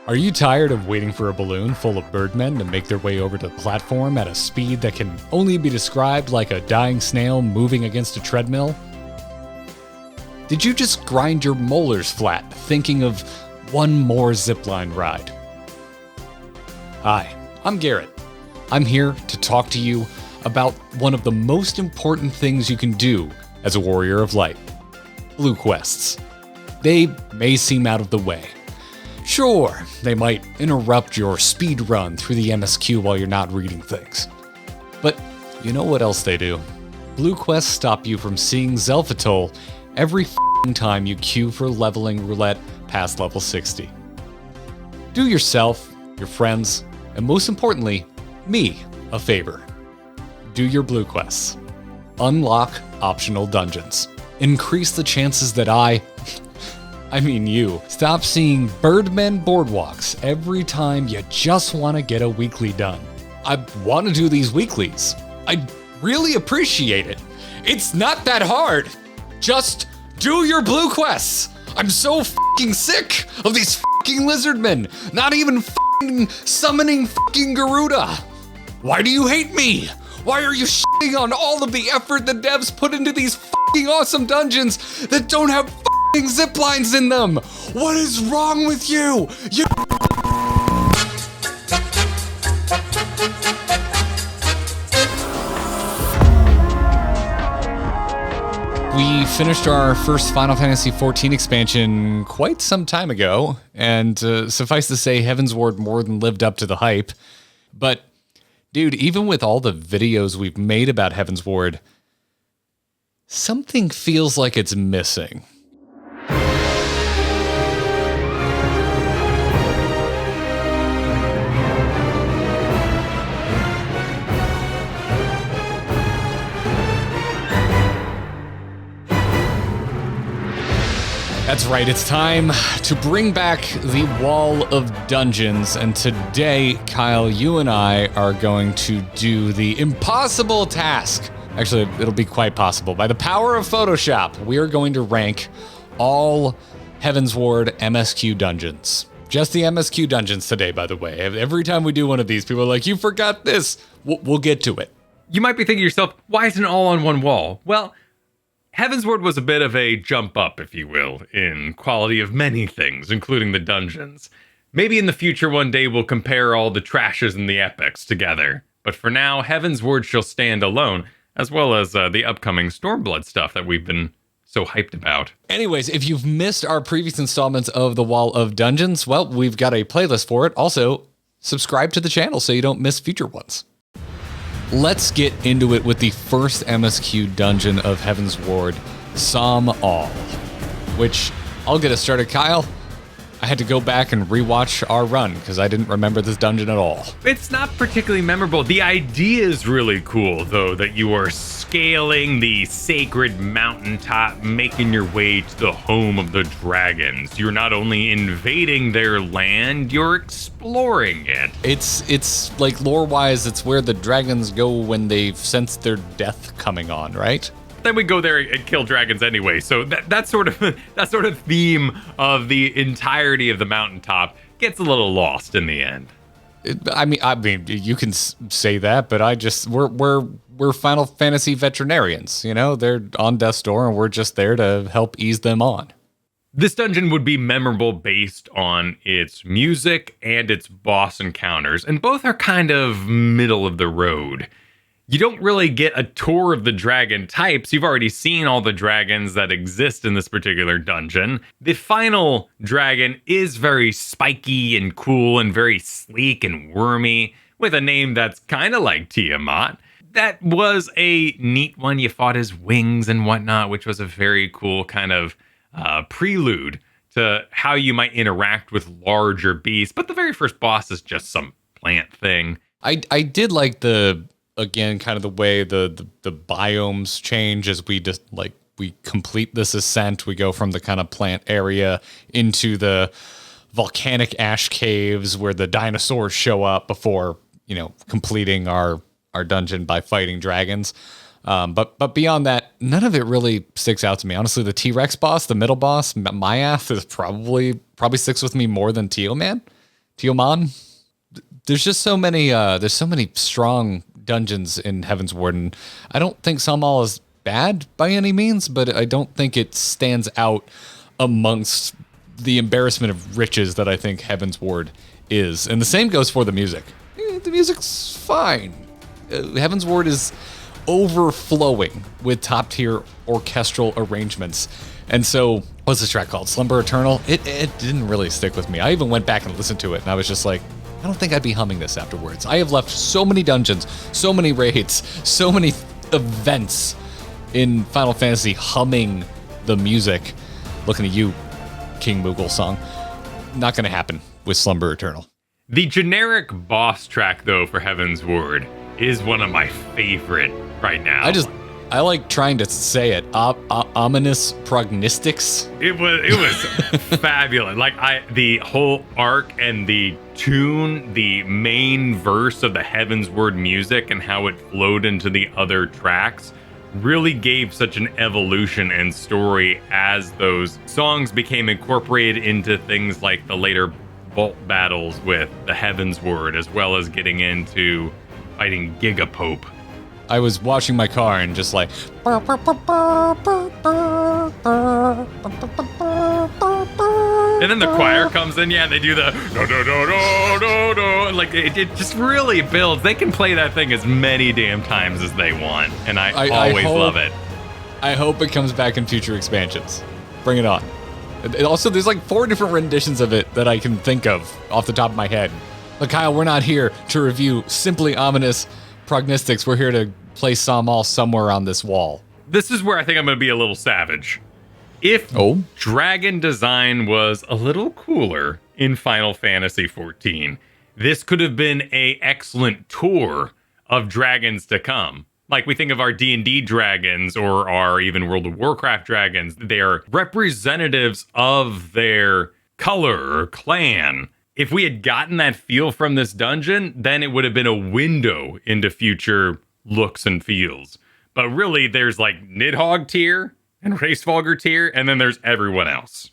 Are you tired of waiting for a balloon full of birdmen to make their way over to the platform at a speed that can only be described like a dying snail moving against a treadmill? Did you just grind your molars flat thinking of one more zipline ride? Hi, I'm Garrett. I'm here to talk to you about one of the most important things you can do as a warrior of light. Blue quests. They may seem out of the way. Sure, they might interrupt your speed run through the MSQ while you're not reading things. But you know what else they do? Blue quests stop you from seeing Xelphatol every time you queue for leveling roulette past level 60. Do yourself, your friends, and most importantly, me a favor. Do your blue quests. Unlock optional dungeons. Increase the chances that you, stop seeing Birdmen boardwalks every time you just want to get a weekly done. I want to do these weeklies. I really appreciate it. It's not that hard. Just do your blue quests. I'm so f***ing sick of these f***ing lizardmen not even f***ing summoning f***ing Garuda. Why do you hate me? Why are you shitting on all of the effort the devs put into these f***ing awesome dungeons that don't have f***ing ziplines in them? What is wrong with you? We finished our first Final Fantasy XIV expansion quite some time ago, and suffice to say, Heavensward more than lived up to the hype. But, dude, even with all the videos we've made about Heavensward, something feels like it's missing. That's right, it's time to bring back the Wall of Dungeons, and today, Kyle, you and I are going to do the impossible task. Actually, it'll be quite possible. By the power of Photoshop, we are going to rank all Heavensward MSQ dungeons. Just the MSQ dungeons today, by the way. Every time we do one of these, people are like, you forgot this. We'll get to it. You might be thinking to yourself, why isn't it all on one wall? Well, Heavensward was a bit of a jump up, if you will, in quality of many things, including the dungeons. Maybe in the future one day we'll compare all the trashes and the epics together. But for now, Heavensward shall stand alone, as well as the upcoming Stormblood stuff that we've been so hyped about. Anyways, if you've missed our previous installments of the Wall of Dungeons, well, we've got a playlist for it. Also, subscribe to the channel so you don't miss future ones. Let's get into it with the first MSQ dungeon of Heavensward, Sohm, which I'll get us started, Kyle. I had to go back and rewatch our run because I didn't remember this dungeon at all. It's not particularly memorable. The idea is really cool, though, that you are scaling the sacred mountaintop, making your way to the home of the dragons. You're not only invading their land, you're exploring it. It's like lore-wise, it's where the dragons go when they've sensed their death coming on, right? Then we go there and kill dragons anyway. So that sort of theme of the entirety of the mountaintop gets a little lost in the end. I mean, you can say that, but we're Final Fantasy veterinarians. You know, they're on death's door, and we're just there to help ease them on. This dungeon would be memorable based on its music and its boss encounters, and both are kind of middle of the road. You don't really get a tour of the dragon types. You've already seen all the dragons that exist in this particular dungeon. The final dragon is very spiky and cool and very sleek and wormy, with a name that's kind of like Tiamat. That was a neat one. You fought his wings and whatnot, which was a very cool kind of prelude to how you might interact with larger beasts. But the very first boss is just some plant thing. I did like again, kind of the way the biomes change as we just we complete this ascent. We go from the kind of plant area into the volcanic ash caves where the dinosaurs show up before, completing our dungeon by fighting dragons. But beyond that, none of it really sticks out to me. Honestly, the T-Rex boss, the middle boss, Myath, is probably sticks with me more than Tioman. Tiamat. There's just so many strong dungeons in Heavensward, and I don't think Sohm is bad by any means, but I don't think it stands out amongst the embarrassment of riches that I think Heavensward is. And the same goes for the music. The music's fine. Heavensward is overflowing with top-tier orchestral arrangements. And so, what's this track called? Slumber Eternal? It didn't really stick with me. I even went back and listened to it, and I was just like, I don't think I'd be humming this afterwards. I have left so many dungeons, so many raids, so many events in Final Fantasy humming the music. Looking at you, King Moogle song. Not going to happen with Slumber Eternal. The generic boss track, though, for Heavensward is one of my favorite right now. I like trying to say it. Ominous Prognisticks. It was fabulous. Like the whole arc and the tune, the main verse of the Heavensward music and how it flowed into the other tracks really gave such an evolution and story as those songs became incorporated into things like the later vault battles with the Heavensward, as well as getting into fighting Gigapope. I was washing my car and just like... And then the choir comes in, yeah, and they do the no. Like, it just really builds. They can play that thing as many damn times as they want, and I always love it. I hope it comes back in future expansions. Bring it on. And also, there's like 4 different renditions of it that I can think of off the top of my head. But Kyle, we're not here to review simply Ominous Prognisticks. We're here to place Sohm somewhere on this wall. This is where I think I'm going to be a little savage. If dragon design was a little cooler in Final Fantasy XIV, this could have been an excellent tour of dragons to come. Like we think of our D&D dragons or our even World of Warcraft dragons, they are representatives of their color or clan. If we had gotten that feel from this dungeon, then it would have been a window into future looks and feels. But really, there's like Nidhogg tier and Hraesvelgr tier, and then there's everyone else.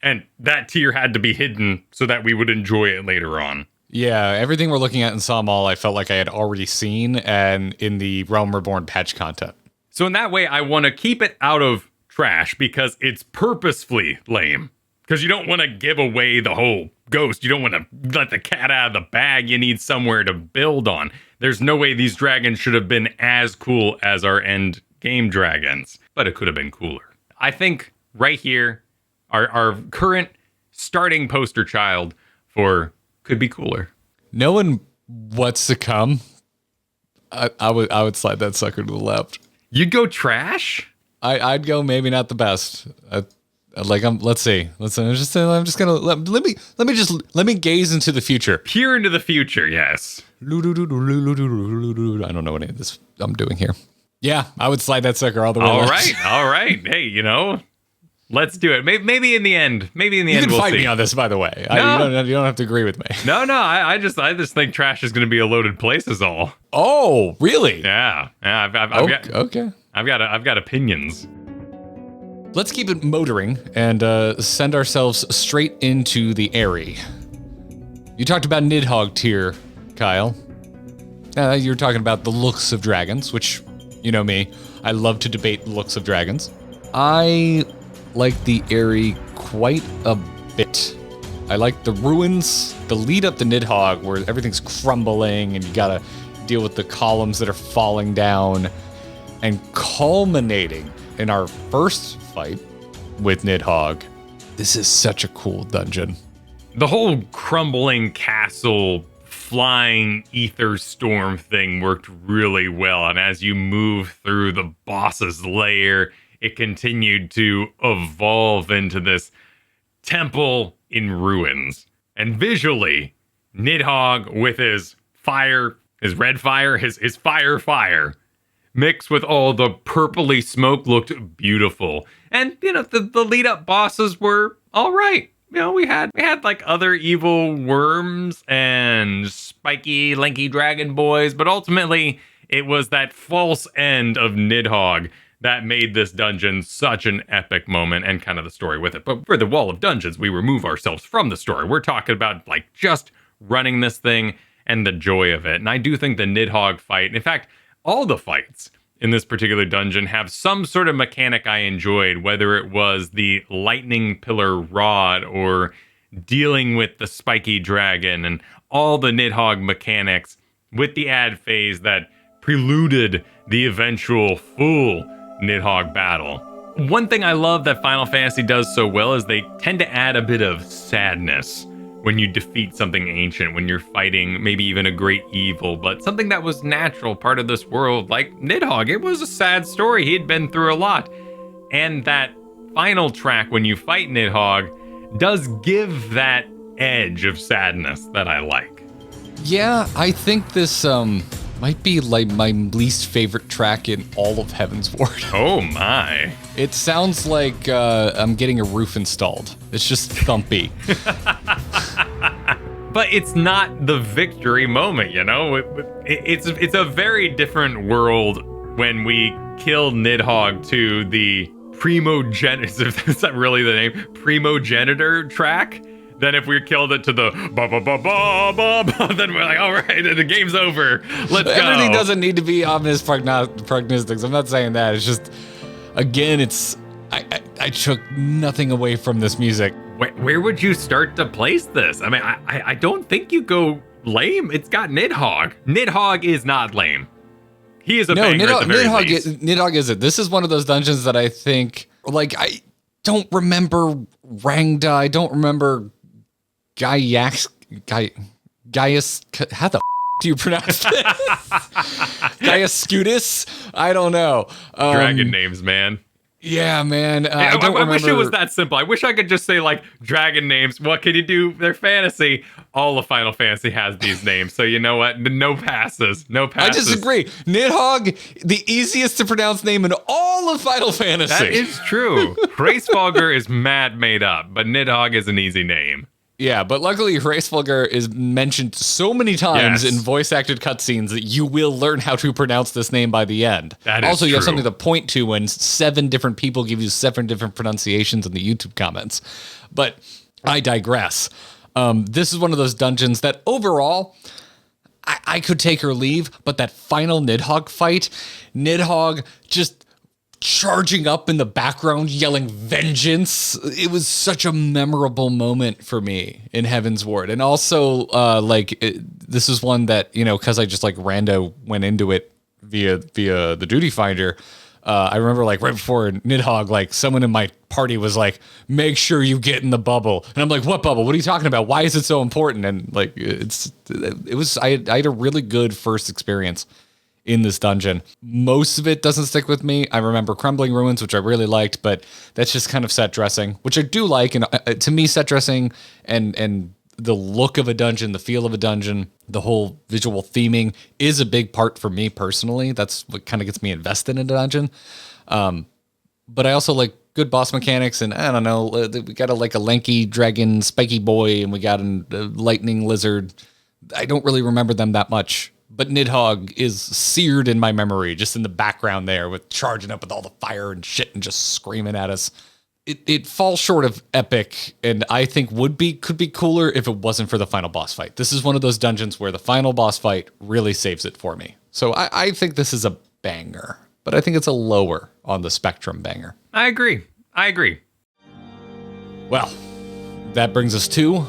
And that tier had to be hidden so that we would enjoy it later on. Yeah, everything we're looking at in Sohm, I felt like I had already seen and in the Realm Reborn patch content. So in that way, I want to keep it out of trash because it's purposefully lame. Because you don't want to give away the whole ghost. You don't want to let the cat out of the bag. You need somewhere to build on. There's no way these dragons should have been as cool as our end game dragons, but it could have been cooler. I think right here, our current starting poster child for could be cooler. Knowing what's to come, I would slide that sucker to the left. You'd go trash? I'd go maybe not the best. Let's see. I'm just gonna let me gaze into the future. Peer into the future, yes. I don't know what any of this I'm doing here. Yeah, I would slide that sucker all the way. All right. Hey, let's do it. Maybe in the end. You can fight me on this, by the way. No. You don't have to agree with me. No. I just think trash is going to be a loaded place, is all. Oh, really? Yeah. I've got opinions. Let's keep it motoring and send ourselves straight into the Aery. You talked about Nidhogg tier, Kyle. You're talking about the looks of dragons, which, you know me, I love to debate the looks of dragons. I like the Aery quite a bit. I like the ruins, the lead up to Nidhogg, where everything's crumbling and you gotta deal with the columns that are falling down, and culminating in our first fight with Nidhogg. This is such a cool dungeon. The whole crumbling castle, flying ether storm thing worked really well. And as you move through the boss's lair, it continued to evolve into this temple in ruins. And visually, Nidhogg with his fire, his red fire, his fire, mixed with all the purpley smoke looked beautiful. And, the lead up bosses were all right. We had like other evil worms and spiky, lanky dragon boys, but ultimately it was that false end of Nidhogg that made this dungeon such an epic moment and kind of the story with it. But for the Wall of Dungeons, we remove ourselves from the story. We're talking about like just running this thing and the joy of it. And I do think the Nidhogg fight, in fact, all the fights in this particular dungeon have some sort of mechanic I enjoyed, whether it was the lightning pillar rod or dealing with the spiky dragon and all the Nidhogg mechanics with the ad phase that preluded the eventual full Nidhogg battle. One thing I love that Final Fantasy does so well is they tend to add a bit of sadness when you defeat something ancient, when you're fighting maybe even a great evil, but something that was natural, part of this world, like Nidhogg. It was a sad story. He had been through a lot. And that final track when you fight Nidhogg does give that edge of sadness that I like. Yeah, I think this might be like my least favorite track in all of Heavensward. Oh my. It sounds like I'm getting a roof installed. It's just thumpy. But it's not the victory moment, you know? It's a very different world when we kill Nidhogg to the primogenitor, is that really the name? Primogenitor track? Than if we killed it to the ba-ba-ba-ba-ba, then we're like, all right, the game's over. Let's go. Everything doesn't need to be Ominous Prognisticks. I'm not saying that. It's just, again, I took nothing away from this music. Where would you start to place this? I mean, I don't think you go lame. It's got Nidhogg. Nidhogg is not lame. He is a banger at the very least. Nidhogg is it. This is one of those dungeons that I think, like, I don't remember Rangda. I don't remember Gaius, how the do you pronounce it? Gaius Scutus? I don't know. Dragon names, man. Yeah, man. I wish it was that simple. I wish I could just say, like, dragon names. What can you do? They're fantasy. All of Final Fantasy has these names. So you know what? No passes. No passes. I disagree. Nidhogg, the easiest to pronounce name in all of Final Fantasy. That is true. Hraesvelgr is mad made up, but Nidhogg is an easy name. Yeah, but luckily Hraesvelgr is mentioned so many times in voice-acted cutscenes that you will learn how to pronounce this name by the end. That is also, you true. have something to point to when 7 different people give you 7 different pronunciations in the YouTube comments. But I digress. This is one of those dungeons that overall, I could take or leave, but that final Nidhogg fight, Nidhogg just charging up in the background, yelling vengeance. It was such a memorable moment for me in Heavensward. And also, this is one that, you know, because I just like rando went into it via the duty finder. I remember like right before Nidhogg, like someone in my party was like, make sure you get in the bubble. And I'm like, what bubble? What are you talking about? Why is it so important? And like, I had a really good first experience in this dungeon. Most of it doesn't stick with me. I remember Crumbling Ruins, which I really liked, but that's just kind of set dressing, which I do like. And to me, set dressing and the look of a dungeon, the feel of a dungeon, the whole visual theming is a big part for me personally. That's what kind of gets me invested in a dungeon. But I also like good boss mechanics, and I don't know, we got a lanky dragon spiky boy, and we got a lightning lizard. I don't really remember them that much. But Nidhogg is seared in my memory, just in the background there, with charging up with all the fire and shit and just screaming at us. It falls short of epic, and I think could be cooler if it wasn't for the final boss fight. This is one of those dungeons where the final boss fight really saves it for me. So I think this is a banger, but I think it's a lower on the spectrum banger. I agree. Well, that brings us to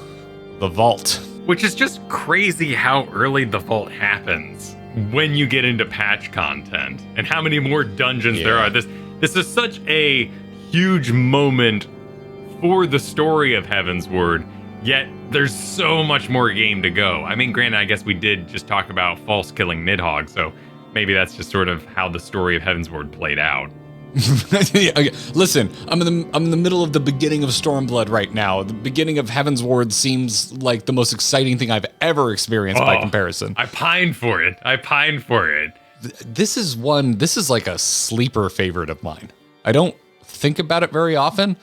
the vault. Which is just crazy how early the vault happens when you get into patch content and how many more dungeons there are. This is such a huge moment for the story of Heavensward, yet there's so much more game to go. I mean, granted, I guess we did just talk about false killing Nidhogg, so maybe that's just sort of how the story of Heavensward played out. Okay. Listen, I'm in the middle of the beginning of Stormblood right now. The beginning of Heavensward seems like the most exciting thing I've ever experienced by comparison. I pined for it. This is like a sleeper favorite of mine. I don't think about it very often,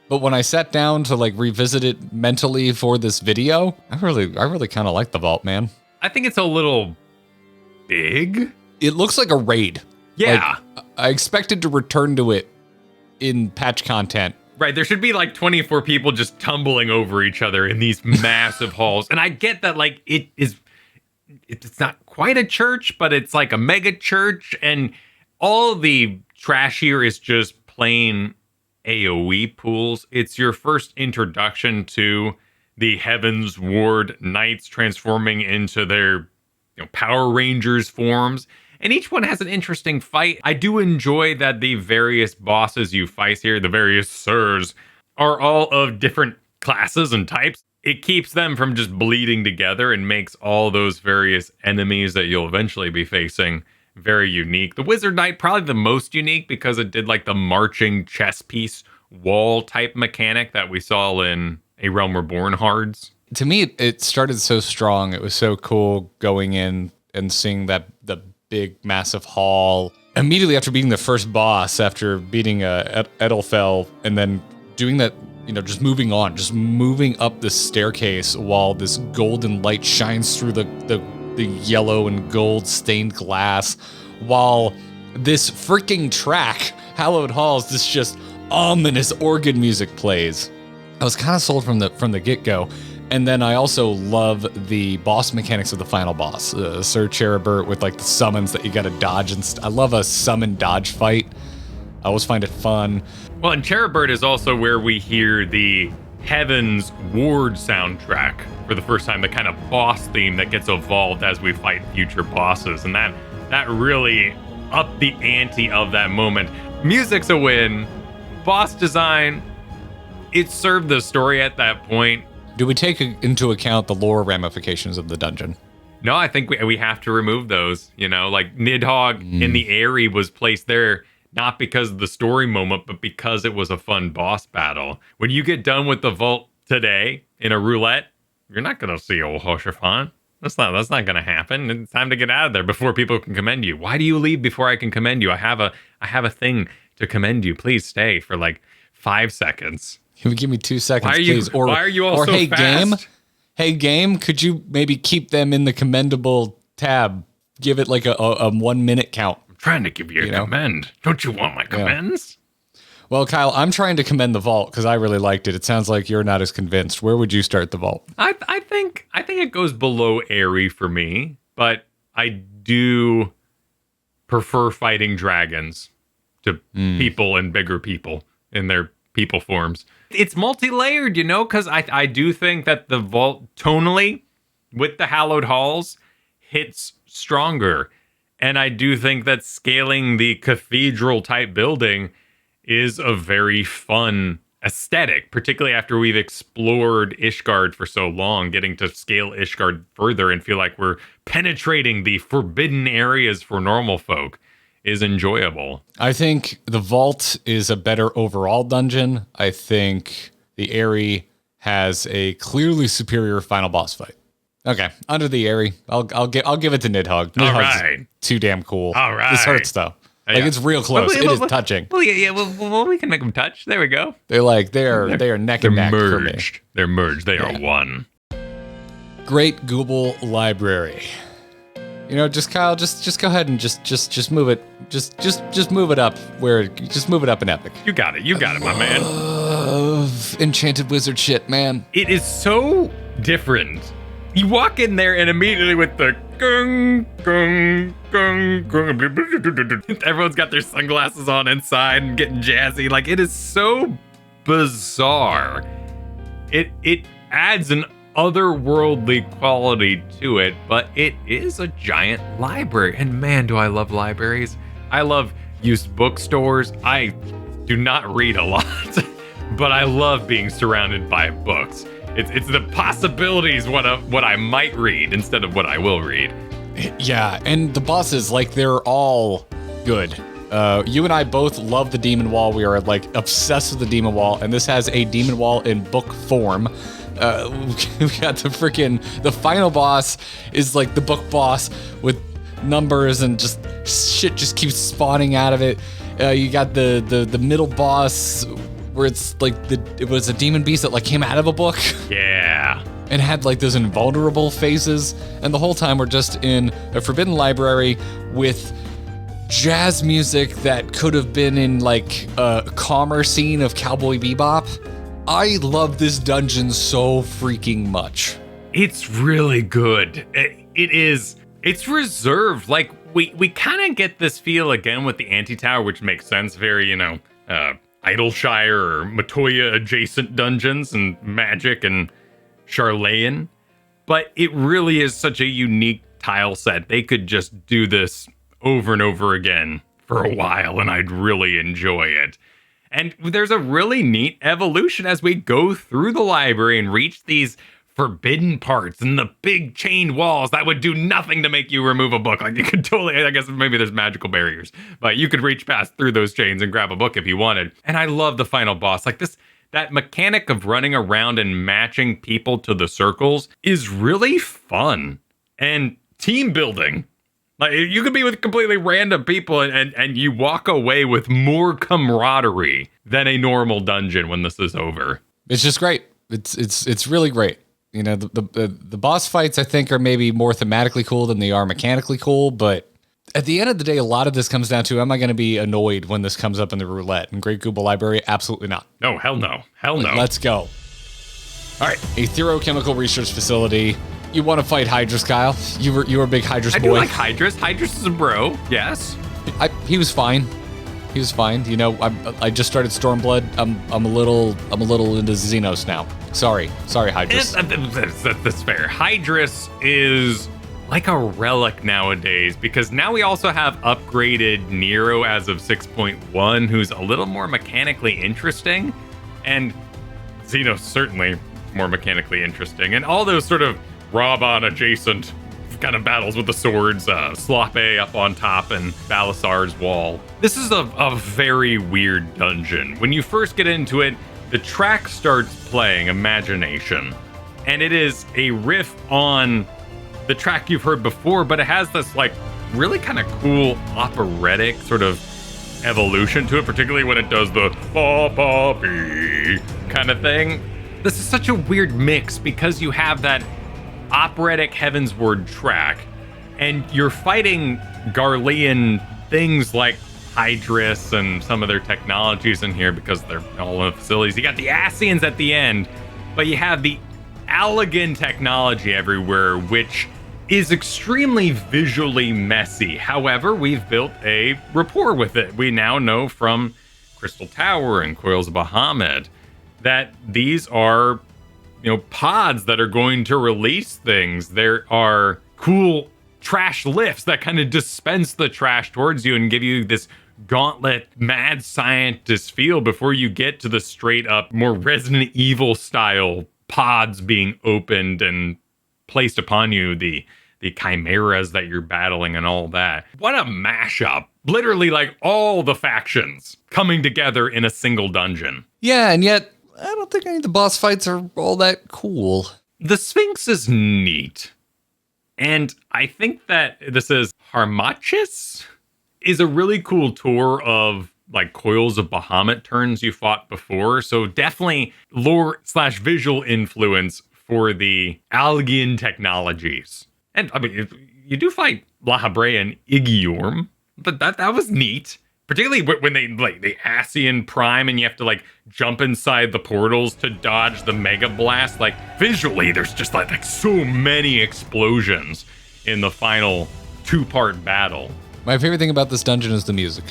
but when I sat down to like revisit it mentally for this video, I really kind of like the vault, man. I think it's a little big. It looks like a raid. Yeah. Like, I expected to return to it in patch content. Right, there should be like 24 people just tumbling over each other in these massive halls. And I get that, like, it's not quite a church, but it's like a mega church, and all the trash here is just plain AoE pools. It's your first introduction to the Heavensward Knights transforming into their Power Rangers forms. And each one has an interesting fight. I do enjoy that the various bosses you fight here, the various sirs, are all of different classes and types. It keeps them from just bleeding together and makes all those various enemies that you'll eventually be facing very unique. The Wizard Knight, probably the most unique because it did like the marching chess piece wall type mechanic that we saw in A Realm Reborn Hards. To me, it started so strong. It was so cool going in and seeing the big, massive hall. Immediately after beating the first boss, after beating Edelfell, and then doing that, just moving on, just moving up the staircase while this golden light shines through the yellow and gold stained glass, while this freaking track, Hallowed Halls, this just ominous organ music plays. I was kind of sold from the get-go. And then I also love the boss mechanics of the final boss, Sir Cherubert, with like the summons that you gotta dodge. And I love a summon dodge fight. I always find it fun. Well, and Cherubert is also where we hear the Heavensward soundtrack for the first time, the kind of boss theme that gets evolved as we fight future bosses. And that really upped the ante of that moment. Music's a win. Boss design, it served the story at that point. Do we take into account the lore ramifications of the dungeon? No, I think we have to remove those. Like Nidhogg in the Aery was placed there not because of the story moment, but because it was a fun boss battle. When you get done with the vault today in a roulette, you're not going to see old Hoshafan. That's not going to happen. It's time to get out of there before people can commend you. Why do you leave before I can commend you? I have a thing to commend you. Please stay for like 5 seconds. Give me 2 seconds, please. Why are you all so hey, fast? Hey, game, could you maybe keep them in the commendable tab? Give it like a 1 minute count. I'm trying to give you a commend. Don't you want my commends? Well, Kyle, I'm trying to commend the vault because I really liked it. It sounds like you're not as convinced. Where would you start the vault? I think it goes below Aery for me, but I do prefer fighting dragons to people and bigger people in their people forms. It's multi-layered, because I do think that the vault tonally with the Hallowed Halls hits stronger. And I do think that scaling the cathedral type building is a very fun aesthetic, particularly after we've explored Ishgard for so long. Getting to scale Ishgard further and feel like we're penetrating the forbidden areas for normal folk is enjoyable. I think the vault is a better overall dungeon. I think the Aery has a clearly superior final boss fight. Okay, under the Aery, I'll give it to Nidhogg. Nidhogg's all right. Too damn cool. All right. This hurts though. Like it's real close. It is touching. Well, we can make them touch. There we go. They are neck and neck for me. They're merged. They are one. Great Gubal Library. Just Kyle, just go ahead and just move it. Just move it up just move it up in epic. You got it, my man. Enchanted wizard shit, man. It is so different. You walk in there and immediately with the gung, gung, gung, gung, everyone's got their sunglasses on inside and getting jazzy. Like, it is so bizarre. It adds an otherworldly quality to it, but it is a giant library. And man, do I love libraries. I love used bookstores. I do not read a lot, but I love being surrounded by books. It's the possibilities what I might read instead of what I will read. Yeah, and the bosses, they're all good. You and I both love the Demon Wall. We are obsessed with the Demon Wall, and this has a Demon Wall in book form. We got the final boss is like the book boss with numbers and just shit just keeps spawning out of it. You got the middle boss where it's it was a demon beast that came out of a book. Yeah. And had those invulnerable phases. And the whole time we're just in a forbidden library with jazz music that could have been in like a calmer scene of Cowboy Bebop. I love this dungeon so freaking much. It's really good. It's reserved. Like we kind of get this feel again with the Antitower, which makes sense. Very, Idleshire or Matoya adjacent dungeons and magic and Charlayan. But it really is such a unique tile set. They could just do this over and over again for a while, and I'd really enjoy it. And there's a really neat evolution as we go through the library and reach these forbidden parts and the big chained walls that would do nothing to make you remove a book. Like you could totally, I guess maybe there's magical barriers, but you could reach past through those chains and grab a book if you wanted. And I love the final boss. Like that mechanic of running around and matching people to the circles is really fun and team building. Like you could be with completely random people and you walk away with more camaraderie than a normal dungeon when this is over. It's just great. It's really great. You know, the boss fights I think are maybe more thematically cool than they are mechanically cool, but at the end of the day, a lot of this comes down to, am I going to be annoyed when this comes up in the roulette? In Great Gubal Library, absolutely not. No, hell no. Hell no. Let's go. All right, Aetherochemical Research Facility. You want to fight Hydrus, Kyle? You were a big Hydrus boy. I do like Hydrus. Hydrus is a bro. Yes. He was fine. He was fine. You know, I just started Stormblood. I'm a little into Xenos now. Sorry, Hydrus. That's fair. Hydrus is like a relic nowadays because now we also have upgraded Nero as of 6.1, who's a little more mechanically interesting, and Xenos certainly more mechanically interesting, and all those sort of Raban adjacent kind of battles with the swords, Slope up on top and Baelsar's wall. This is a very weird dungeon. When you first get into it, the track starts playing Imagination, and it is a riff on the track you've heard before, but it has this like really kind of cool operatic sort of evolution to it, particularly when it does the ba-ba-bee kind of thing. This is such a weird mix because you have that operatic Heavensward track, and you're fighting Garlean things like Hydrus and some of their technologies in here because they're all in the facilities. You got the Ascians at the end, but you have the Allegan technology everywhere, which is extremely visually messy. However, we've built a rapport with it. We now know from Crystal Tower and Coils of Bahamut that these are, pods that are going to release things. There are cool trash lifts that kind of dispense the trash towards you and give you this gauntlet mad scientist feel before you get to the straight up more Resident Evil style pods being opened and placed upon you, the chimeras that you're battling and all that. What a mashup. Literally like all the factions coming together in a single dungeon. Yeah, and yet I don't think any of the boss fights are all that cool. The Sphinx is neat. And I think that this is Harmachis is a really cool tour of like Coils of Bahamut turns you fought before. So definitely lore/visual influence for the Algian technologies. And I mean, you do fight Lahabre and Igiorm, but that was neat. Particularly when they like the Ascian Prime and you have to like jump inside the portals to dodge the Mega Blast. Like visually, there's just like so many explosions in the final 2-part battle. My favorite thing about this dungeon is the music.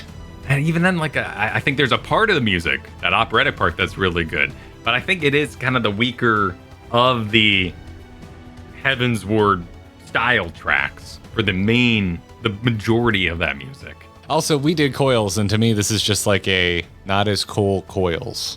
And even then, like I think there's a part of the music, that operatic part, that's really good. But I think it is kind of the weaker of the Heavensward style tracks for the majority of that music. Also, we did Coils, and to me, this is just like a not as cool Coils.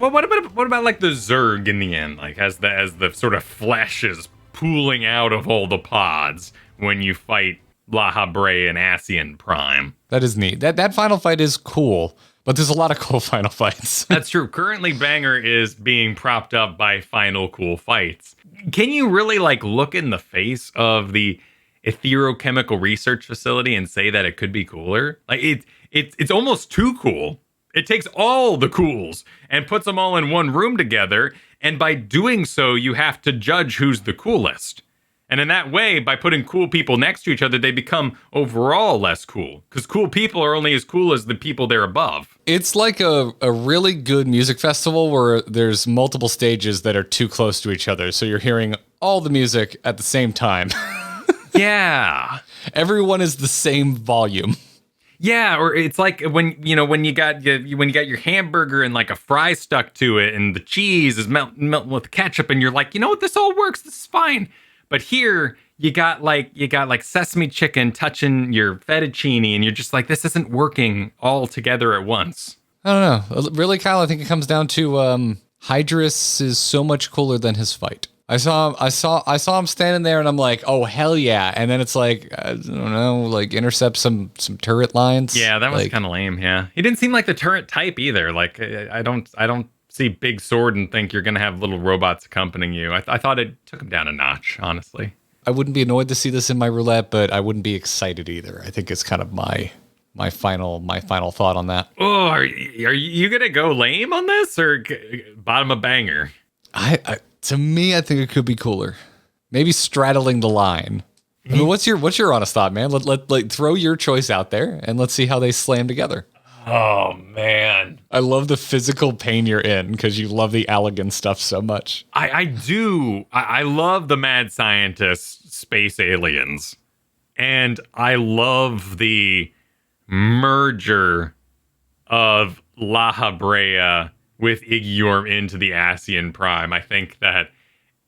Well, what about like the Zerg in the end? Like as the sort of flesh is pooling out of all the pods when you fight Lahabre and Ascian Prime. That is neat. That final fight is cool, but there's a lot of cool final fights. That's true. Currently, Banger is being propped up by final cool fights. Can you really like look in the face of the Aetherochemical Research Facility and say that it could be cooler? Like it's almost too cool. It takes all the cools and puts them all in one room together, and by doing so, you have to judge who's the coolest. And in that way, by putting cool people next to each other, they become overall less cool. Because cool people are only as cool as the people they're above. It's like a really good music festival where there's multiple stages that are too close to each other. So you're hearing all the music at the same time. Yeah. Everyone is the same volume. Yeah, or it's like when you got your hamburger and like a fry stuck to it, and the cheese is melting with ketchup, and you're like, you know what, this all works, this is fine. But here you got like sesame chicken touching your fettuccine, and you're just like, this isn't working all together at once. I don't know, really, Kyle. I think it comes down to Hydrus is so much cooler than his fight. I saw him standing there, and I'm like, oh hell yeah! And then it's like, I don't know, like intercept some turret lines. Yeah, that was like, kind of lame. Yeah, he didn't seem like the turret type either. Like I don't see big sword and think you're gonna have little robots accompanying you. I thought it took him down a notch, honestly. I wouldn't be annoyed to see this in my roulette, but I wouldn't be excited either. I think it's kind of my final thought on that. Oh, are you gonna go lame on this or bottom a banger? To me, I think it could be cooler. Maybe straddling the line. I mean, what's your honest thought, man? Let throw your choice out there and let's see how they slam together. Oh man, I love the physical pain you're in because you love the Allegan stuff so much. I do. I love the mad scientists, space aliens, and I love the merger of La Habrea with Igiorm into the Ascian Prime. I think that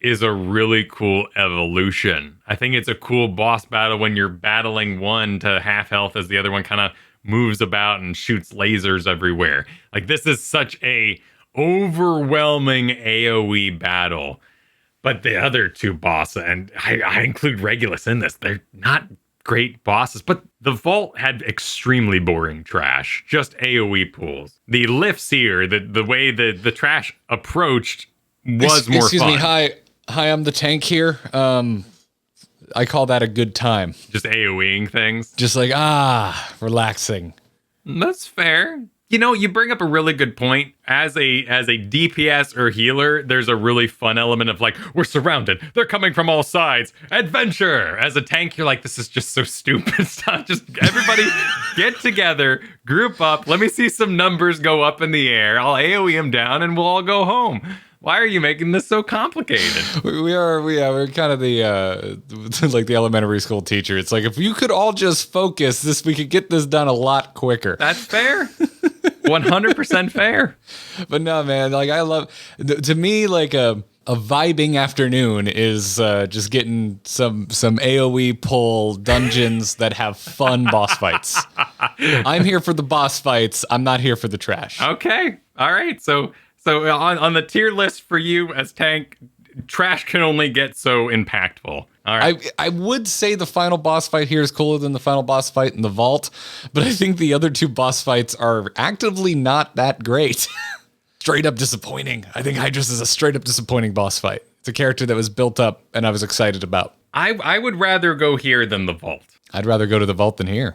is a really cool evolution. I think it's a cool boss battle when you're battling one to half health as the other one kind of moves about and shoots lasers everywhere. Like, this is such a overwhelming AoE battle. But the other two bosses, and I include Regulus in this, they're not great bosses, but the Vault had extremely boring trash, just AoE pools. The lifts here, the way the trash approached was more fun. Excuse me, hi, I'm the tank here. I call that a good time. Just AoEing things? Just like, relaxing. That's fair. You know, you bring up a really good point. As a DPS or healer, there's a really fun element of like, we're surrounded. They're coming from all sides. Adventure. As a tank, you're like, this is just so stupid stuff. Just everybody get together, group up. Let me see some numbers go up in the air. I'll AoE them down and we'll all go home. Why are you making this so complicated? We're kind of the like the elementary school teacher. It's like, if you could all just focus this, we could get this done a lot quicker. That's fair. 100% fair. But no, man, like I love, to me, like a vibing afternoon is just getting some AoE pull dungeons that have fun boss fights. I'm here for the boss fights. I'm not here for the trash. Okay. All right. So on the tier list for you as tank, trash can only get so impactful. All right. I would say the final boss fight here is cooler than the final boss fight in the Vault, but I think the other two boss fights are actively not that great. Straight up disappointing. I think Hydrus is a straight up disappointing boss fight. It's a character that was built up and I was excited about. I would rather go here than the Vault. I'd rather go to the Vault than here.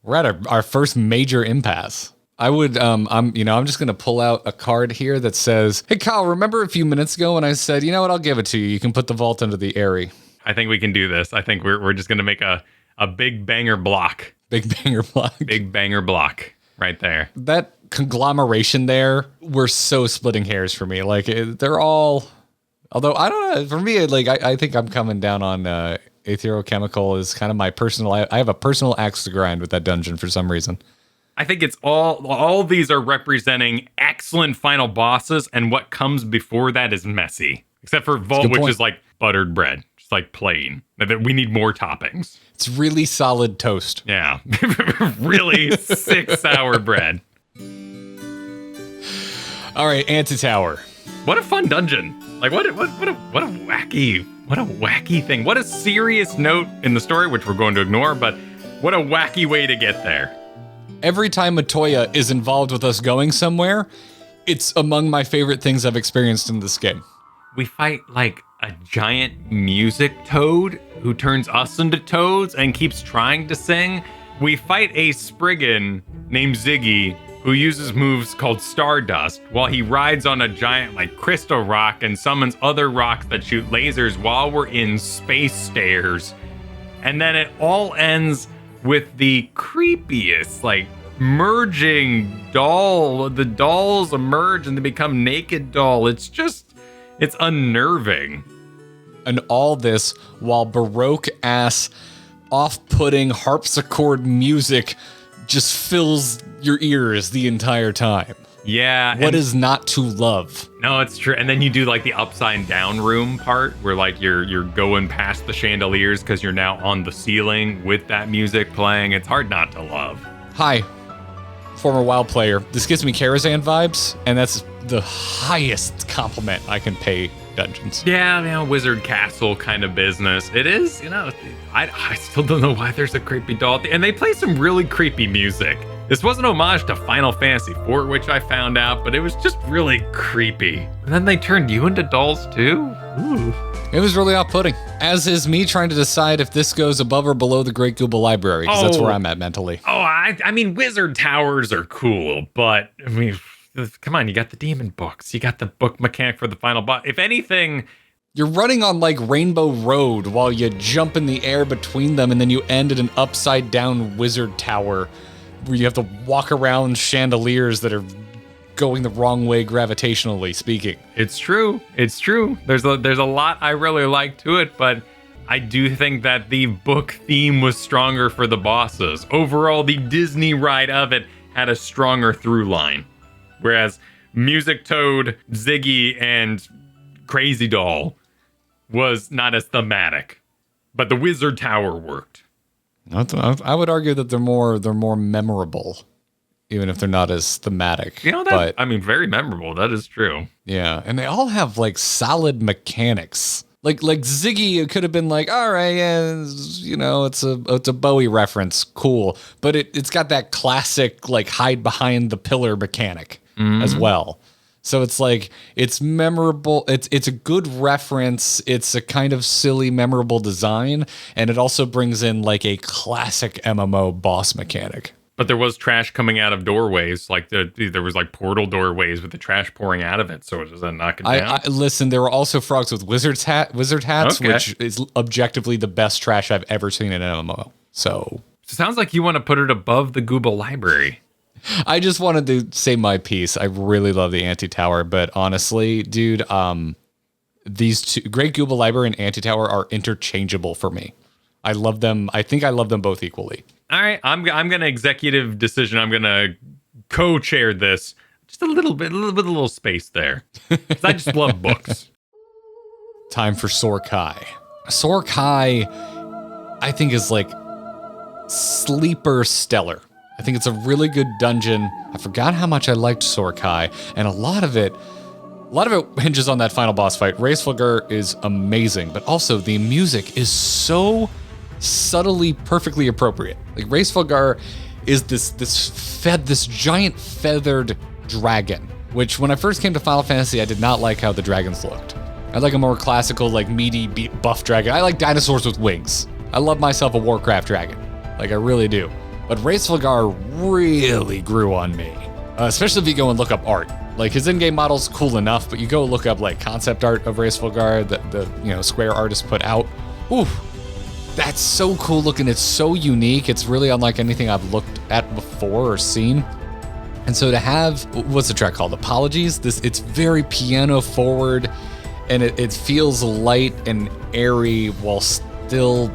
We're at our first major impasse. I would, I'm just going to pull out a card here that says, hey, Kyle, remember a few minutes ago when I said, you know what, I'll give it to you. You can put the Vault under the Aery. I think we can do this. I think we're just going to make a big banger block. Big banger block. Big banger block right there. That conglomeration there, we're so splitting hairs for me. Like, they're all, although, I don't know, for me, like, I think I'm coming down on Aetherochemical is kind of my personal, I have a personal axe to grind with that dungeon for some reason. I think it's all these are representing excellent final bosses, and what comes before that is messy. Except for Vault, which is like buttered bread, just like plain. We need more toppings. It's really solid toast. Yeah, really sick sour bread. All right, Antitower. What a fun dungeon! Like what a wacky thing. What a serious note in the story, which we're going to ignore, but what a wacky way to get there. Every time Matoya is involved with us going somewhere, it's among my favorite things I've experienced in this game. We fight like a giant music toad who turns us into toads and keeps trying to sing. We fight a Spriggan named Ziggy who uses moves called Stardust while he rides on a giant like crystal rock and summons other rocks that shoot lasers while we're in space stairs. And then it all ends with the creepiest, like, merging doll. The dolls emerge and they become naked doll. It's unnerving. And all this while Baroque-ass, off-putting harpsichord music just fills your ears the entire time. Yeah. What is not to love? No, it's true. And then you do like the upside down room part where like you're going past the chandeliers because you're now on the ceiling with that music playing. It's hard not to love. Hi, former WoW player. This gives me Karazhan vibes, and that's the highest compliment I can pay dungeons. Yeah, Wizard Castle kind of business. It is, I still don't know why there's a creepy doll. And they play some really creepy music. This was an homage to Final Fantasy IV, which I found out, but it was just really creepy. And then they turned you into dolls too? Ooh. It was really off-putting, as is me trying to decide if this goes above or below the Great Gubal Library, because that's where I'm at mentally. Oh, I mean, wizard towers are cool, but I mean, come on, you got the demon books. You got the book mechanic for the final boss. If anything... You're running on, like, Rainbow Road while you jump in the air between them, and then you end at an upside-down wizard tower where you have to walk around chandeliers that are going the wrong way gravitationally speaking. It's true. It's true. There's a lot I really like to it, but I do think that the book theme was stronger for the bosses. Overall, the Disney ride of it had a stronger through line. Whereas Music Toad, Ziggy, and Crazy Doll was not as thematic. But the Wizard Tower worked. I would argue that they're more memorable, even if they're not as thematic. Very memorable. That is true. Yeah, and they all have like solid mechanics. Like Ziggy, it could have been like, all right, yeah, it's a Bowie reference, cool, but it's got that classic like hide behind the pillar mechanic as well. So it's like, it's memorable. It's a good reference. It's a kind of silly, memorable design. And it also brings in like a classic MMO boss mechanic. But there was trash coming out of doorways. Like there was like portal doorways with the trash pouring out of it. So does that knock it down? Listen, there were also frogs with wizard hats, okay, which is objectively the best trash I've ever seen in an MMO. So it sounds like you want to put it above the Gubal Library. I just wanted to say my piece. I really love the Antitower, but honestly, dude, these two, Great Gubal Library and Antitower, are interchangeable for me. I love them. I think I love them both equally. All right, I'm gonna executive decision. I'm gonna co-chair this. Just a little little space there. 'Cause I just love books. Time for Sohr Kai. Sohr Kai, I think, is like sleeper stellar. I think it's a really good dungeon. I forgot how much I liked Sohr Kai, and a lot of it hinges on that final boss fight. Reisfelgar is amazing, but also the music is so subtly perfectly appropriate. Like Reisfelgar is this giant feathered dragon, which when I first came to Final Fantasy, I did not like how the dragons looked. I like a more classical, like meaty, buff dragon. I like dinosaurs with wings. I love myself a Warcraft dragon. Like I really do. But Reisfelgar really grew on me, especially if you go and look up art. Like his in-game model's cool enough, but you go look up like concept art of Reisfelgar that the Square artist put out. Ooh, that's so cool looking. It's so unique. It's really unlike anything I've looked at before or seen. And so to have, what's the track called? Apologies. It's very piano forward, and it feels light and airy while still,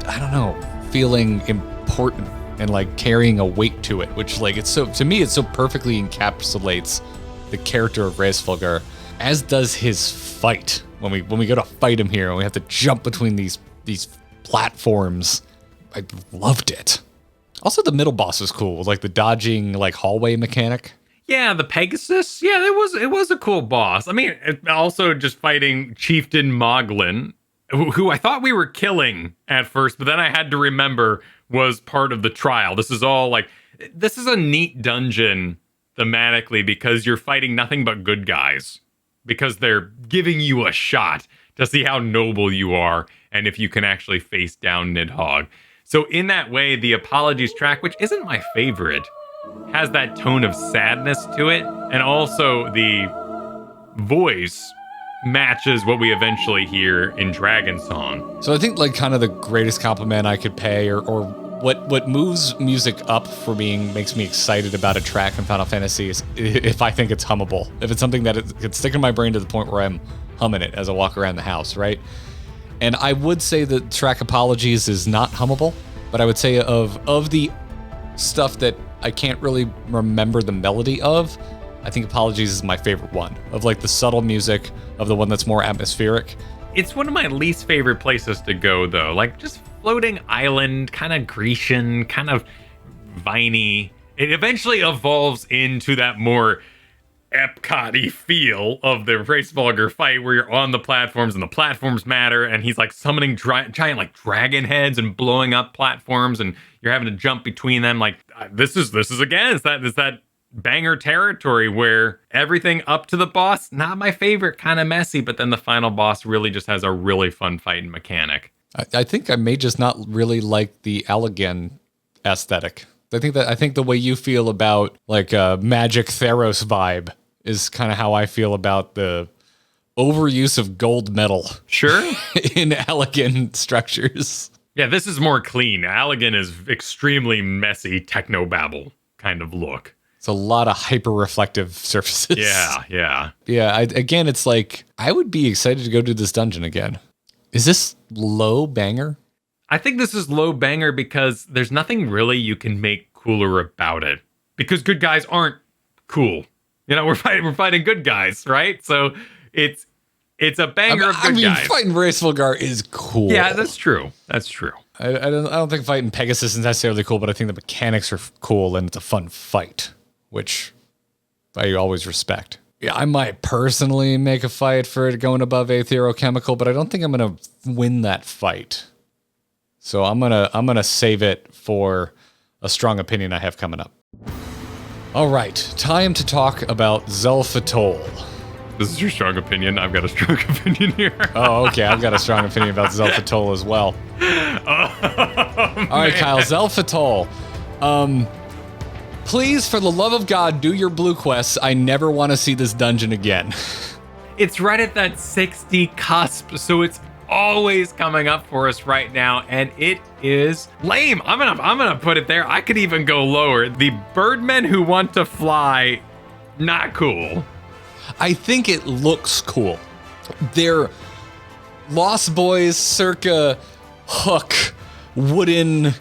I don't know, feeling important and like carrying a weight to it, which like to me it so perfectly encapsulates the character of Reisfelgar, as does his fight. When we go to fight him here and we have to jump between these platforms, I loved it. Also, the middle boss was cool, like the dodging like hallway mechanic. Yeah, the Pegasus. Yeah, it was a cool boss. I mean, also just fighting Chieftain Moglin, who I thought we were killing at first, but then I had to remember was part of the trial. This is a neat dungeon thematically because you're fighting nothing but good guys, because they're giving you a shot to see how noble you are and if you can actually face down Nidhogg. So in that way, the Apologies track, which isn't my favorite, has that tone of sadness to it, and also the voice matches what we eventually hear in Dragon Song. So I think like kind of the greatest compliment I could pay, or what moves music up for me, makes me excited about a track in Final Fantasy is if I think it's hummable. If it's something that it could stick in my brain to the point where I'm humming it as I walk around the house, right? And I would say that track Apologies is not hummable, but I would say of the stuff that I can't really remember the melody of, I think Apologies is my favorite one. Of like the subtle music, of the one that's more atmospheric. It's one of my least favorite places to go, though. Like, just floating island, kind of Grecian, kind of viney. It eventually evolves into that more Epcot-y feel of the Race Vulgar fight, where you're on the platforms and the platforms matter, and he's like summoning giant like dragon heads and blowing up platforms, and you're having to jump between them. Like, this is again, is that banger territory where everything up to the boss, not my favorite, kind of messy, but then the final boss really just has a really fun fighting mechanic. I think I may just not really like the Allegan aesthetic. I think the way you feel about like a magic Theros vibe is kind of how I feel about the overuse of gold metal. Sure. In Allegan structures. Yeah, this is more clean. Allegan is extremely messy technobabble kind of look. It's a lot of hyper-reflective surfaces. Yeah. Yeah, again, it's like, I would be excited to go do this dungeon again. Is this low banger? I think this is low banger because there's nothing really you can make cooler about it. Because good guys aren't cool. You know, we're fighting good guys, right? So it's a banger of good guys. Fighting Race Vulgar is cool. Yeah, that's true. I don't think fighting Pegasus is necessarily cool, but I think the mechanics are cool and it's a fun fight, which I always respect. Yeah, I might personally make a fight for it going above Aetherochemical, but I don't think I'm gonna win that fight. So I'm gonna save it for a strong opinion I have coming up. All right, time to talk about Xelphatol. This is your strong opinion. I've got a strong opinion here. Oh, okay. I've got a strong opinion about Xelphatol as well. All right, Kyle. Xelphatol. Please, for the love of God, do your blue quests. I never want to see this dungeon again. It's right at that 60 cusp, so it's always coming up for us right now, and it is lame. I'm gonna put it there. I could even go lower. The birdmen who want to fly, not cool. I think it looks cool. They're Lost Boys circa Hook wooden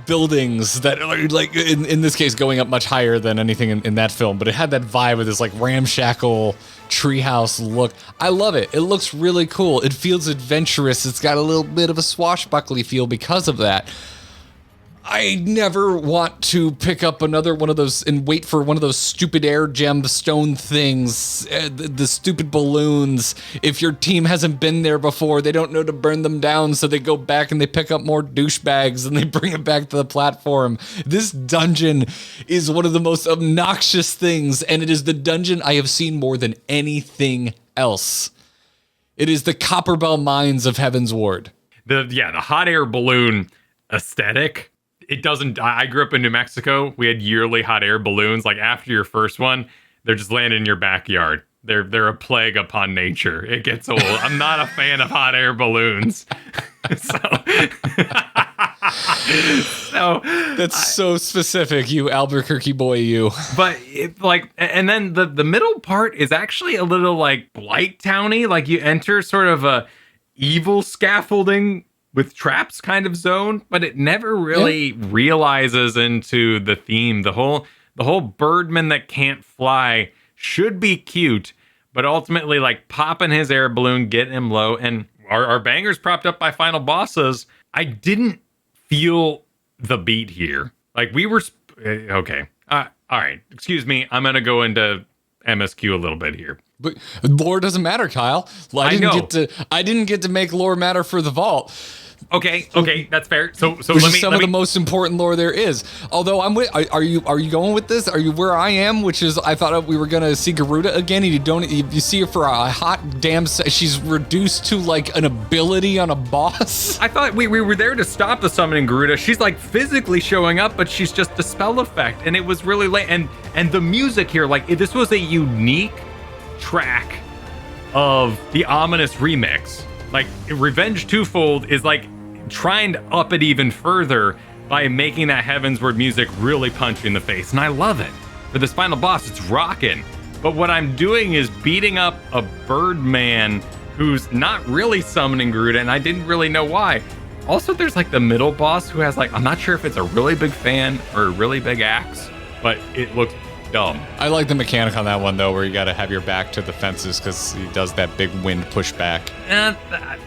buildings that are like, in this case, going up much higher than anything in that film, but it had that vibe of this like ramshackle treehouse look. I love it. It looks really cool. It feels adventurous. It's got a little bit of a swashbuckly feel because of that. I never want to pick up another one of those and wait for one of those stupid air gem stone things, the stupid balloons. If your team hasn't been there before, they don't know to burn them down, so they go back and they pick up more douchebags and they bring it back to the platform. This dungeon is one of the most obnoxious things, and it is the dungeon I have seen more than anything else. It is the Copperbell Mines of Heavensward. The hot air balloon aesthetic. It doesn't. I grew up in New Mexico. We had yearly hot air balloons. Like after your first one, they're just landing in your backyard. They're a plague upon nature. It gets old. I'm not a fan of hot air balloons. So That's so specific, you Albuquerque boy, you. But and then the middle part is actually a little like Blight Towny. Like you enter sort of a evil scaffolding with traps kind of zone, but it never really realizes into the theme. The whole birdman that can't fly should be cute, but ultimately like popping his air balloon, getting him low, and our bangers propped up by final bosses. I didn't feel the beat here. Like we were okay. All right, excuse me. I'm gonna go into MSQ a little bit here. But lore doesn't matter, Kyle. I didn't get to make lore matter for the vault. Okay, that's fair. So Which is some of the most important lore there is. Although are you going with this? Are you where I am? Which is, I thought we were gonna see Garuda again, and you see her for a hot damn. She's reduced to like an ability on a boss. I thought we were there to stop the summoning Garuda. She's like physically showing up, but she's just a spell effect, and it was really late. And the music here, like this was a unique track of the Ominous remix. Like Revenge Twofold is like trying to up it even further by making that Heavensward music really punch you in the face, and I love it. For this final boss, it's rocking. But what I'm doing is beating up a Birdman who's not really summoning Garuda, and I didn't really know why. Also, there's like the middle boss who has like, I'm not sure if it's a really big fan or a really big axe, but it looks dumb. I like the mechanic on that one though, where you got to have your back to the fences because he does that big wind pushback.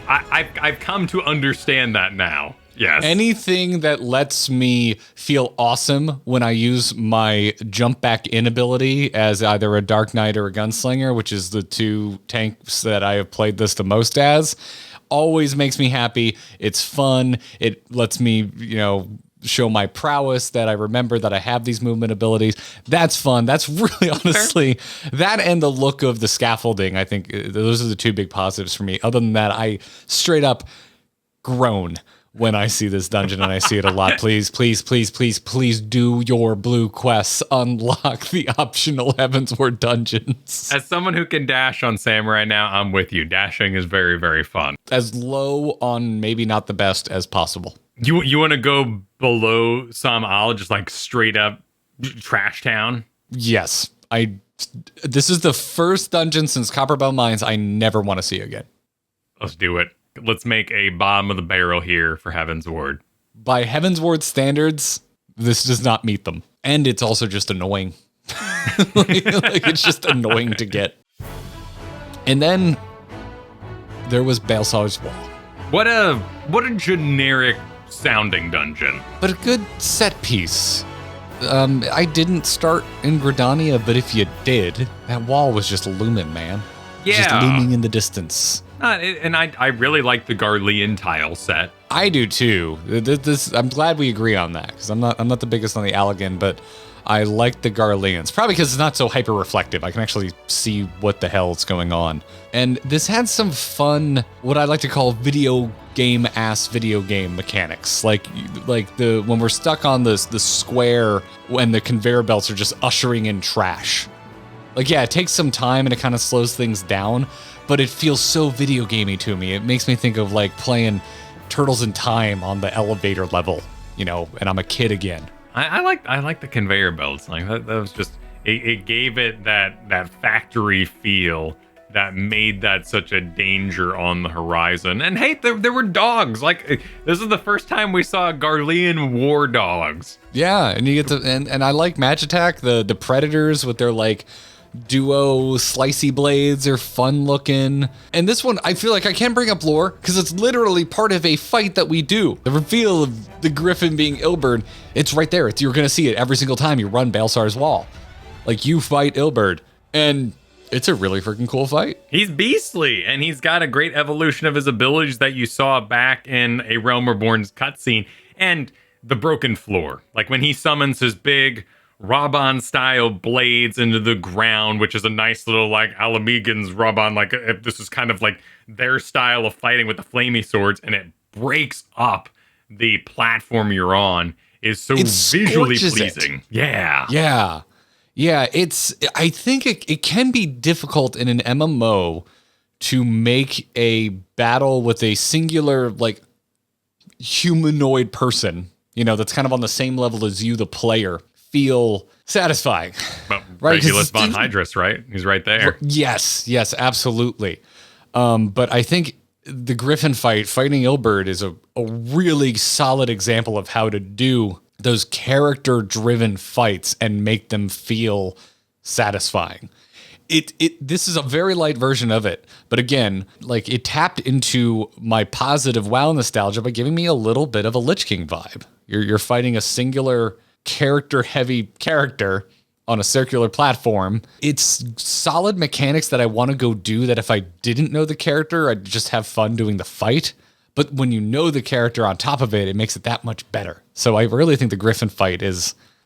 I've come to understand that now. Yes. Anything that lets me feel awesome when I use my jump back in ability as either a Dark Knight or a Gunslinger, which is the two tanks that I have played this the most as, always makes me happy. It's fun. It lets me, show my prowess, that I remember that I have these movement abilities. That's fun. That's really honestly that, and the look of the scaffolding. I think those are the two big positives for me. Other than that, I straight up groan when I see this dungeon, and I see it a lot. Please, please, please, please, please do your blue quests. Unlock the optional Heavensward dungeons. As someone who can dash on Samurai now, I'm with you. Dashing is very, very fun. As low on maybe not the best as possible. You want to go below Sohm, just like straight up trash town? Yes. This is the first dungeon since Copperbell Mines I never want to see again. Let's do it. Let's make a bottom of the barrel here for Heavensward. By Heavensward standards, this does not meet them. And it's also just annoying. It's just annoying to get. And then there was Baelsar's Wall. What a generic sounding dungeon. But a good set piece. I didn't start in Gridania, but if you did, that wall was just looming, man. Yeah. Just looming in the distance. And I really like the Garlean tile set. I do too. I'm glad we agree on that, because I'm not the biggest on the Allegan, but I like the Garleans. Probably because it's not so hyper reflective. I can actually see what the hell is going on. And this had some fun, what I like to call video game mechanics. Like when we're stuck on the square when the conveyor belts are just ushering in trash. Like, yeah, it takes some time and it kind of slows things down, but it feels so video gamey to me. It makes me think of like playing Turtles in Time on the elevator level, and I'm a kid again. I like the conveyor belts. Like that was just it gave it that factory feel that made that such a danger on the horizon. And hey, there were dogs. Like this is the first time we saw Garlean war dogs. Yeah, and you get to and I like Magitac, the predators with their like duo slicey blades are fun looking. And this one, I feel like I can't bring up lore because it's literally part of a fight that we do. The reveal of the griffin being Ilberd, it's right there. You're going to see it every single time you run Baelsar's Wall. Like, you fight Ilberd, and it's a really freaking cool fight. He's beastly, and he's got a great evolution of his abilities that you saw back in A Realm Reborn's cutscene. And the broken floor. Like, when he summons his big Raban-style blades into the ground, which is a nice little, like, Alamegan's Raban, like, this is kind of like their style of fighting with the flamey swords, and it breaks up the platform you're on, is so visually pleasing. Yeah. I think it can be difficult in an MMO to make a battle with a singular, like, humanoid person, that's kind of on the same level as you, the player, feel satisfying. Well, right? Regulus von Hydrus, right? He's right there. Yes, absolutely. But I think the Griffin fighting Ilberd is a really solid example of how to do those character-driven fights and make them feel satisfying. This is a very light version of it, but again, like, it tapped into my positive WoW nostalgia by giving me a little bit of a Lich King vibe. You're fighting a singular character-heavy character on a circular platform. It's solid mechanics that I want to go do, that if I didn't know the character, I'd just have fun doing the fight. But when you know the character on top of it, it makes it that much better. So I really think the Griffin fight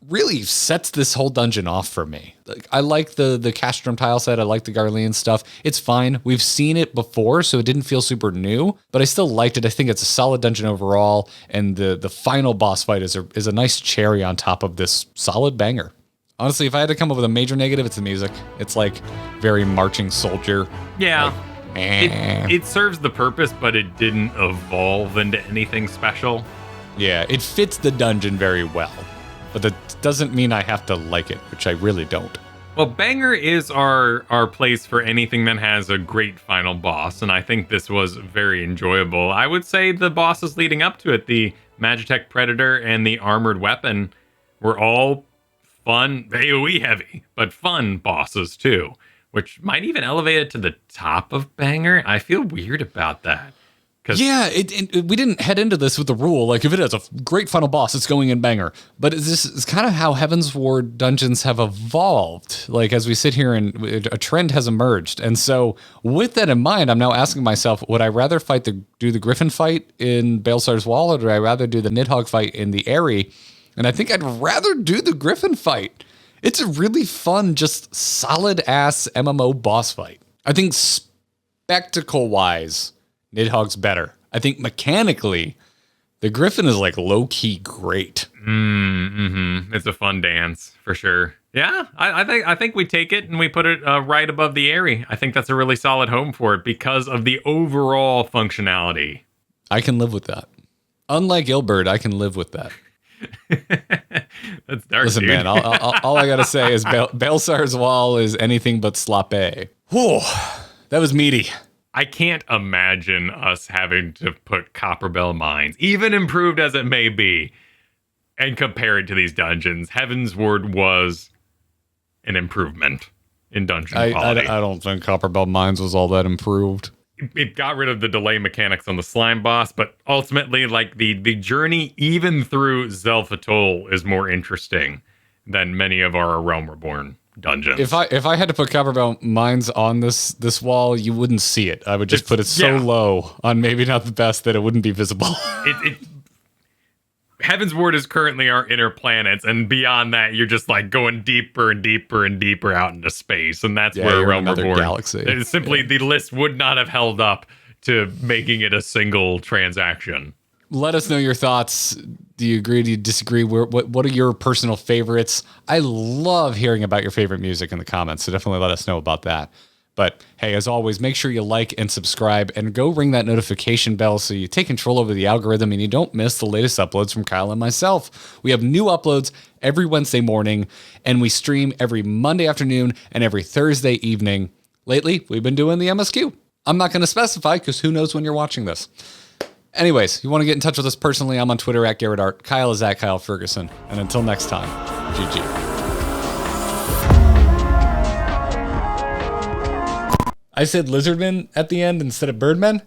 really sets this whole dungeon off for me. Like, I like the Castrum tile set. I like the Garlean stuff. It's fine. We've seen it before, so it didn't feel super new, but I still liked it. I think it's a solid dungeon overall, and the final boss fight is a nice cherry on top of this solid banger. Honestly, if I had to come up with a major negative, it's the music. It's like very marching soldier. Yeah. Like, it serves the purpose, but it didn't evolve into anything special. Yeah, it fits the dungeon very well, but that doesn't mean I have to like it, which I really don't. Well, banger is our place for anything that has a great final boss, and I think this was very enjoyable. I would say the bosses leading up to it, the Magitech Predator and the Armored Weapon, were all fun, AoE heavy, but fun bosses too, which might even elevate it to the top of banger. I feel weird about that. Yeah, we didn't head into this with the rule, like if it has a great final boss, it's going in banger. But this is kind of how Heavensward dungeons have evolved. Like as we sit here and a trend has emerged. And so with that in mind, I'm now asking myself, would I rather do the Griffin fight in Baelsar's Wall, or would I rather do the Nidhogg fight in the Aery? And I think I'd rather do the Griffin fight. It's a really fun, just solid ass MMO boss fight. I think spectacle wise, Nidhogg's better. I think mechanically, the Griffin is like low-key great. It's a fun dance for sure. Yeah, I think we take it and we put it right above the Aery. I think that's a really solid home for it because of the overall functionality. I can live with that. Unlike Ilberd, I can live with that. That's dark. Listen, dude. man, all I gotta say is Baelsar's Wall is anything but sloppy. Whew, that was meaty. I can't imagine us having to put Copperbell Mines, even improved as it may be, and compare it to these dungeons. Heavensward was an improvement in dungeon quality. I don't think Copperbell Mines was all that improved. It got rid of the delay mechanics on the slime boss, but ultimately, like the journey even through Xelphatol is more interesting than many of our Realm Reborn dungeons. If I had to put Copperbell Mines on this wall, you wouldn't see it. I would just put it so low on maybe not the best that it wouldn't be visible. Heavensward is currently our inner planets, and beyond that, you're just like going deeper and deeper and deeper out into space, and that's where Realm Reborn. Galaxy. Simply, the list would not have held up to making it a single transaction. Let us know your thoughts. Do you agree? Do you disagree? What are your personal favorites? I love hearing about your favorite music in the comments, so definitely let us know about that. But hey, as always, make sure you like and subscribe and go ring that notification bell so you take control over the algorithm and you don't miss the latest uploads from Kyle and myself. We have new uploads every Wednesday morning, and we stream every Monday afternoon and every Thursday evening. Lately, we've been doing the MSQ. I'm not going to specify because who knows when you're watching this. Anyways, you want to get in touch with us personally, I'm on Twitter at GarrettArt. Kyle is at Kyle Ferguson. And until next time, GG. I said lizardmen at the end instead of birdmen?